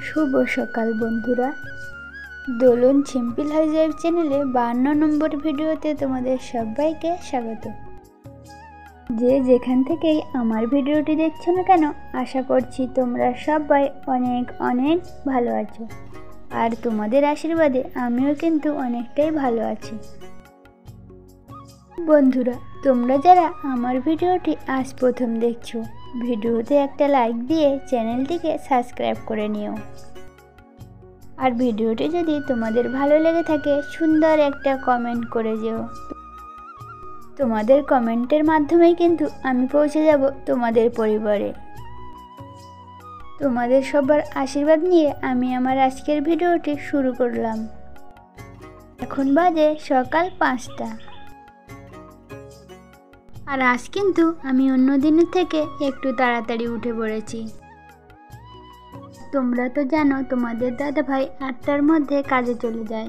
শুভ সকাল বন্ধুরা, দোলন simple housewife চ্যানেলে 52 নম্বর ভিডিওতে তোমাদের সবাইকে স্বাগত। যে যেখান থেকেই আমার ভিডিওটি দেখছো না কেন, আশা করছি তোমরা সবাই অনেক অনেক ভালো আছো, আর তোমাদের আশীর্বাদে আমিও কিন্তু অনেকটাই ভালো আছি। বন্ধুরা, তোমরা যারা আমার ভিডিওটি আজ প্রথম দেখছো, ভিডিওতে একটা লাইক দিয়ে চ্যানেলটিকে সাবস্ক্রাইব করে নিও। আর ভিডিওটি যদি তোমাদের ভালো লেগে থাকে, সুন্দর একটা কমেন্ট করে যেও। তোমাদের কমেন্টের মাধ্যমেই কিন্তু আমি পৌঁছে যাব তোমাদের পরিবারে। তোমাদের সবার আশীর্বাদ নিয়ে আমি আমার আজকের ভিডিওটি শুরু করলাম। এখন বাজে সকাল 5টা। আর আজ কিন্তু আমি অন্য দিনের থেকে একটু তাড়াতাড়ি উঠে পড়েছি। তোমরা তো জানো তোমাদের দাদাভাই 8টার মধ্যে কাজে চলে যায়,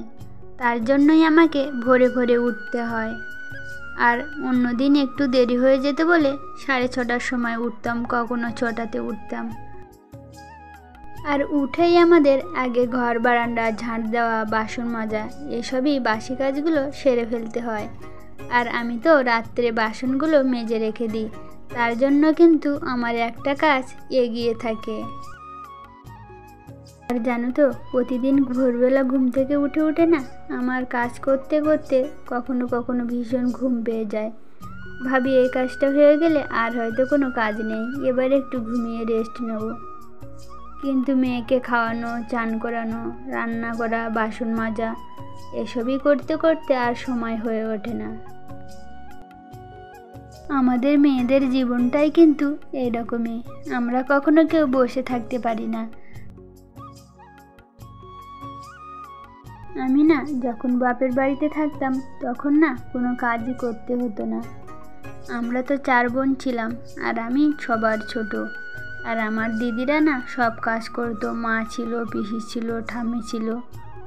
তার জন্যই আমাকে ভোরে ভোরে উঠতে হয়। আর অন্য দিন একটু দেরি হয়ে যেতে বলে 6:30টার সময় উঠতাম, কখনো 6টাতে উঠতাম। আর উঠেই আমাদের আগে ঘর বারান্দা ঝাঁট দেওয়া, বাসন মাজা, এসবই বাসি কাজগুলো সেরে ফেলতে হয়। আর আমি তো রাত্রে বাসনগুলো মেজে রেখে দিই, তার জন্য কিন্তু আমার একটা কাজ এগিয়ে থাকে। আর জানো তো, প্রতিদিন ভোরবেলা ঘুম থেকে উঠে না আমার কাজ করতে করতে কখনো কখনো ভীষণ ঘুম পেয়ে যায়। ভাবি এই কাজটা হয়ে গেলে আর হয়তো কোনো কাজ নেই, এবার একটু ঘুমিয়ে রেস্ট নেব। কিন্তু মেয়েকে খাওয়ানো, চান করানো, রান্না করা, বাসন মাজা, এসবই করতে করতে আর সময় হয়ে ওঠে না। আমাদের মেয়েদের জীবনটাই কিন্তু এরকমই, আমরা কখনো কেউ বসে থাকতে পারি না। আমি না যখন বাপের বাড়িতে থাকতাম তখন না কোনো কাজই করতে হতো না। আমরা তো 4 বোন ছিলাম, আর আমি সবার ছোট। আর আমার দিদিরা না সব কাজ করতো, মা ছিল, পিসি ছিল, ঠাম্মি ছিল,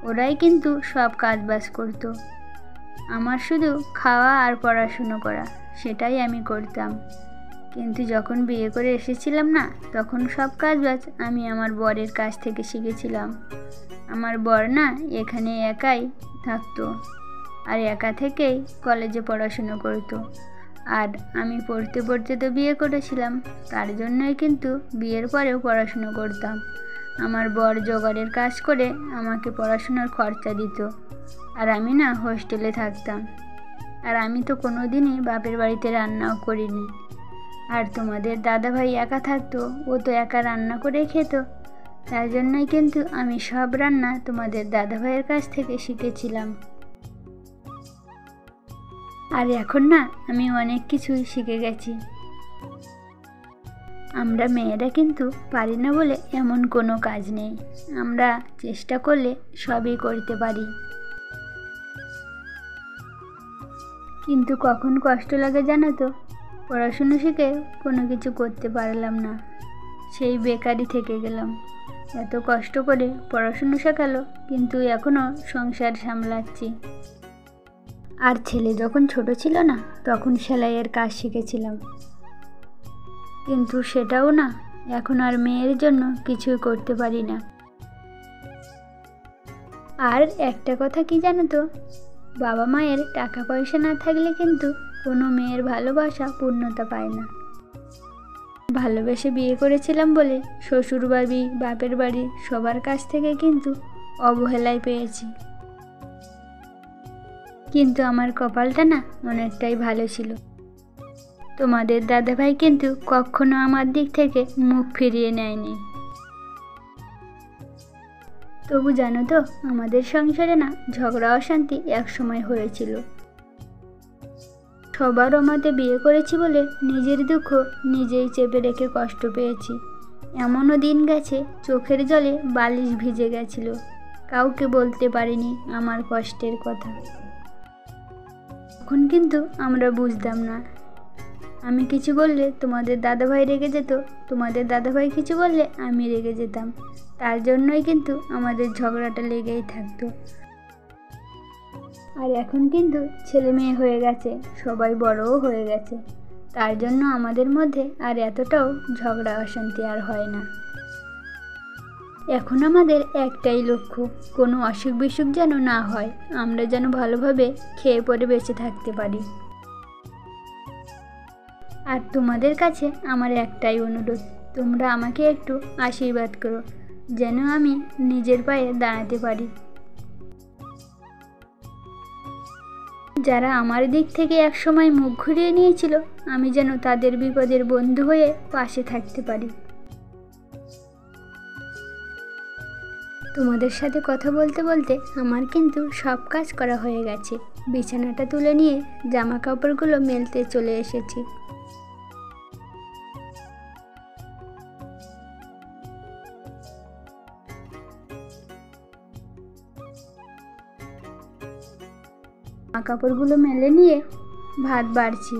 ওরাই কিন্তু সব কাজ বাজ করতো। আমার শুধু খাওয়া আর পড়াশুনো করা, সেটাই আমি করতাম। কিন্তু যখন বিয়ে করে এসেছিলাম না, তখন সব কাজ বাজ আমি আমার বরের কাছ থেকে শিখেছিলাম। আমার বর না এখানে একাই থাকতো, আর একা থেকেই কলেজে পড়াশুনো করতো। আর আমি পড়তে পড়তে তো বিয়ে করেছিলাম, তার জন্যই কিন্তু বিয়ের পরেও পড়াশুনো করতাম। আমার বর জোগাড়ের কাজ করে আমাকে পড়াশোনার খরচা দিত, আর আমি না হোস্টেলে থাকতাম। আর আমি তো কোনো দিনই বাপের বাড়িতে রান্নাও করিনি। আর তোমাদের দাদাভাই একা থাকতো, ও তো একা রান্না করে খেত, তার জন্যই কিন্তু আমি সব রান্না তোমাদের দাদাভাইয়ের কাছ থেকে শিখেছিলাম। আর এখন না আমি অনেক কিছুই শিখে গেছি। আমরা মেয়েরা কিন্তু পারি না বলে এমন কোনো কাজ নেই, আমরা চেষ্টা করলে সবই করতে পারি। কিন্তু কখন কষ্ট লাগে জানো তো, পড়াশুনো শিখে কোনো কিছু করতে পারলাম না, সেই বেকারই থেকে গেলাম। এত কষ্ট করে পড়াশুনো শেখালো, কিন্তু এখনও সংসার সামলাচ্ছি। আর ছেলে যখন ছোট ছিল না, তখন সেলাইয়ের কাজ শিখেছিলাম, কিন্তু সেটাও না এখন আর মেয়ের জন্য কিছুই করতে পারি না। আর একটা কথা কি জানো তো, বাবা মায়ের টাকা পয়সা না থাকলে কিন্তু কোনো মেয়ের ভালোবাসা পূর্ণতা পায় না। ভালোবেসে বিয়ে করেছিলাম বলে শ্বশুর বাড়ি, বাপের বাড়ি সবার কাছ থেকে কিন্তু অবহেলাই পেয়েছি। কিন্তু আমার কপালটা না অনেকটাই ভালো ছিল। তোমাদের দাদাভাই কিন্তু কখনো আমার দিক থেকে মুখ ফিরিয়ে নেয়নি। তবু জানো তো, আমাদের সংসারে না ঝগড়া অশান্তি একসময় হয়েছিল। সবার মতে বিয়ে করেছি বলে নিজের দুঃখ নিজেই চেপে রেখে কষ্ট পেয়েছি। এমনও দিন গেছে চোখের জলে বালিশ ভিজে গেছিল, কাউকে বলতে পারিনি আমার কষ্টের কথা। তখন কিন্তু আমরা বুঝতাম না, আমি কিছু বললে তোমাদের দাদাভাই রেগে যেত, তোমাদের দাদাভাই কিছু বললে আমি রেগে যেতাম। তার জন্যই কিন্তু আমাদের ঝগড়াটা লেগেই থাকতো। আর এখন কিন্তু ছেলে মেয়ে হয়ে গেছে, সবাই বড়ও হয়ে গেছে, তার জন্য আমাদের মধ্যে আর এতটাও ঝগড়া অশান্তি আর হয় না। এখন আমাদের একটাই লক্ষ্য, কোনো অসুখ বিসুখ যেন না হয়, আমরা যেন ভালোভাবে খেয়ে পরে বেঁচে থাকতে পারি। আর তোমাদের কাছে আমার একটাই অনুরোধ, তোমরা আমাকে একটু আশীর্বাদ করো যেন আমি নিজের পায়ে দাঁড়াতে পারি। যারা আমার দিক থেকে একসময় মুখ ঘুরিয়ে নিয়েছিল, আমি যেন তাদের বিপদের বন্ধু হয়ে পাশে থাকতে পারি। তোমাদের সাথে কথা বলতে বলতে আমার কিন্তু সব কাজ করা হয়ে গেছে। বিছানাটা তুলে নিয়ে জামা কাপড়গুলো মেলতে চলে এসেছি। জামা কাপড়গুলো মেলে নিয়ে ভাত বাড়ছি।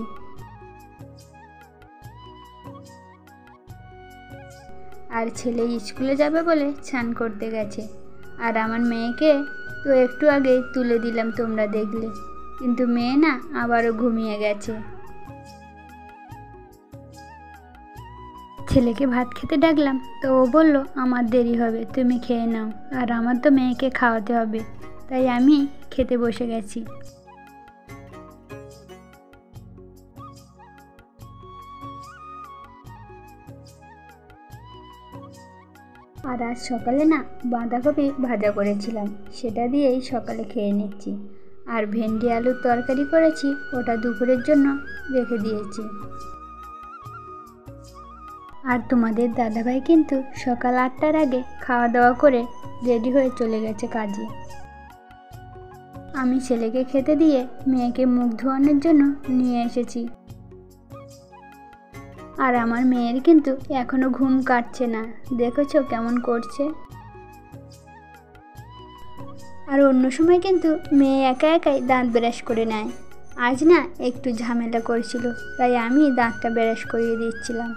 আর ছেলে স্কুলে যাবে বলে স্নান করতে গেছে। আর আমার মেয়েকে তো একটু আগেই তুলে দিলাম, তোমরা দেখলে, কিন্তু মেয়ে না আবারও ঘুমিয়ে গেছে। ছেলেকে ভাত খেতে ডাকলাম তো ও বলল আমার দেরি হবে, তুমি খেয়ে নাও। আর আমার তো মেয়েকে খাওয়াতে হবে, তাই আমি খেতে বসে গেছি। আর আজ সকালে না বাঁধাকপি ভাজা করেছিলাম, সেটা দিয়েই সকালে খেয়ে নিচ্ছি। আর ভেন্ডি আলুর তরকারি করেছি, ওটা দুপুরের জন্য রেখে দিয়েছি। আর তোমাদের দাদাভাই কিন্তু সকাল 8টার আগে খাওয়া দাওয়া করে রেডি হয়ে চলে গেছে কাজে। আমি ছেলেকে খেতে দিয়ে মেয়েকে মুখ ধোয়ানোর জন্য নিয়ে এসেছি। আর আমার মেয়ের কিন্তু এখনো ঘুম কাটছে না, দেখেছো কেমন করছে। আর অন্য সময় কিন্তু মেয়ে একা একাই দাঁত ব্রাশ করে নেয়, আজ না একটু ঝামেলা করছিল, তাই আমি দাঁতটা ব্রাশ করিয়ে দিচ্ছিলাম।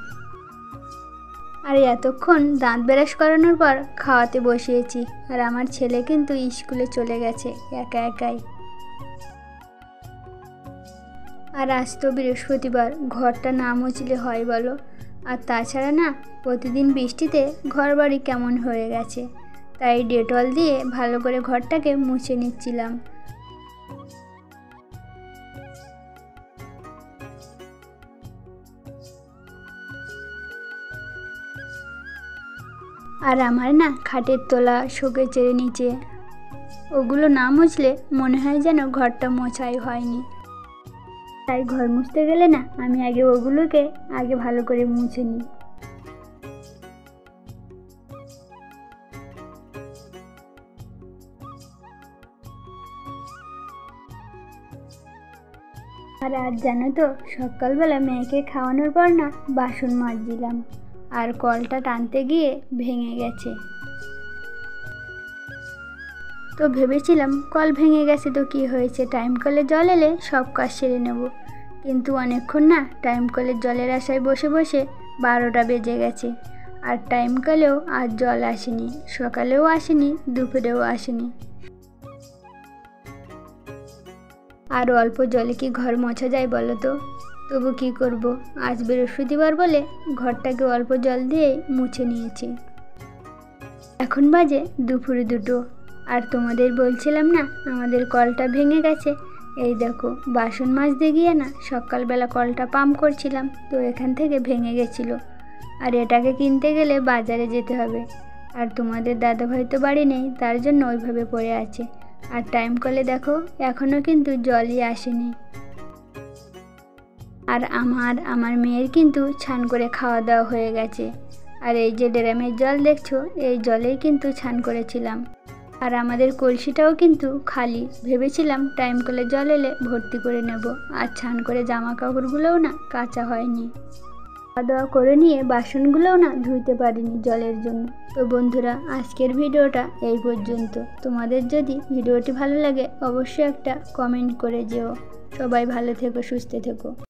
আর এতক্ষণ দাঁত ব্রাশ করানোর পর খাওয়াতে বসিয়েছি। আর আমার ছেলে কিন্তু স্কুলে চলে গেছে একা একাই। আর আজ তো বৃহস্পতিবার, ঘরটা না মুছলে হয় বলো? আর তাছাড়া না প্রতিদিন বৃষ্টিতে ঘর বাড়ি কেমন হয়ে গেছে, তাই ডেটল দিয়ে ভালো করে ঘরটাকে মুছে নিচ্ছিলাম। আর আমার না খাটের তলা, শোকেজের নিচে, ওগুলো না মুছলে মনে হয় যেন ঘরটা মোছাই হয়নি। তাই ঘর মুছতে গেলে না আমি আগে ওগুলোকে ভালো করে মুছে নিই। আর আজ জানো তো সকালবেলা মেয়েকে খাওয়ানোর পর না বাসন মাজছিলাম, আর কলটা টানতে গিয়ে ভেঙে গেছে। তো ভেবেছিলাম কল ভেঙে গেছে তো কি হয়েছে, টাইম কলে জল এলে সব কাজ সেরে নেব। কিন্তু অনেকক্ষণ না টাইম কলের জলের আশায় বসে বসে 12টা বেজে গেছে। আর টাইম কলেও আজ জল আসেনি, সকালেও আসেনি, দুপুরেও আসেনি। আর অল্প জলে কি ঘর মোছা যায় বলো তো? তবু কি করব, আজ বৃহস্পতিবার বলে ঘরটাকে অল্প জল দিয়েই মুছে নিয়েছি। এখন বাজে দুপুর 2টো। আর তোমাদের বলছিলাম না আমাদের কলটা ভেঙে গেছে। এই দেখো বাসন মাজতে গিয়ে না সকালবেলা কলটা পাম্প করছিলাম, তো এখান থেকে ভেঙে গেছিলো। আর এটাকে কিনতে গেলে বাজারে যেতে হবে। আর তোমাদের দাদাভাই তো বাড়ি নেই, তার জন্য ওইভাবে পড়ে আছে। আর টাইম কলে দেখো এখনও কিন্তু জলই আসেনি। আর আমার মেয়ের কিন্তু স্নান করে খাওয়া দাওয়া হয়ে গেছে। আর এই যে ড্রামের জল দেখছো, এই জলেই কিন্তু স্নান করেছিলাম। আর আমাদের কলসিটাও কিন্তু খালি, ভেবেছিলাম টাইম কলে জল এলে ভর্তি করে নেব। আর স্নান করে জামা কাপড়গুলোও না কাচা হয়নি। খাওয়া দাওয়া করে নিয়ে বাসনগুলোও না ধুইতে পারিনি জলের জন্য। তো বন্ধুরা আজকের ভিডিওটা এই পর্যন্ত। তোমাদের যদি ভিডিওটি ভালো লাগে অবশ্যই একটা কমেন্ট করে যেও। সবাই ভালো থেকো, সুস্থ থেকো।